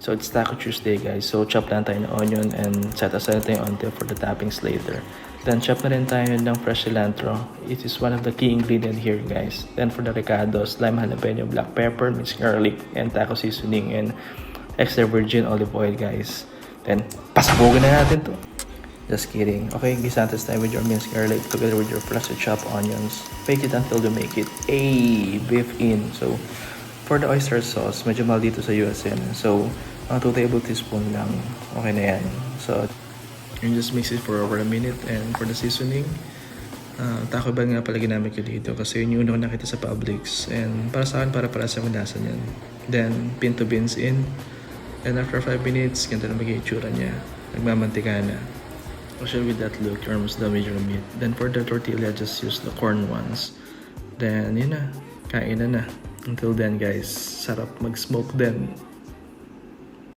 So it's Taco Tuesday guys. So chop lang tayo ng onion and set aside tayo yung onion for the toppings later. Then chop na rin tayo ng fresh cilantro. It is one of the key ingredient here guys. Then for the ricados, lime jalapeno, black pepper, minced garlic, and taco seasoning, and extra virgin olive oil guys. Then pasabugin na natin to. Just kidding. Okay, gisantes tayo with your minced garlic together with your freshly chopped onions. Bake it until you make it a beef in. So for the oyster sauce, medyo mahal dito sa US yan. So 2 tablespoon lang. Okay na yan. So, you just mix it for over a minute. And for the seasoning, taco bag nga pala ginamit ko dito kasi yun yung una ko nakita sa Publix. And para sa akin, para sa lasa niyan. Then, pinto beans in. And after 5 minutes, ganito na magiging itsura niya. Nagmamantika na. Actually, with that look, you're almost done with your meat. Then for the tortilla, just use the corn ones. Then, yun na. Kain na. Until then, guys, sarap mag-smoke then.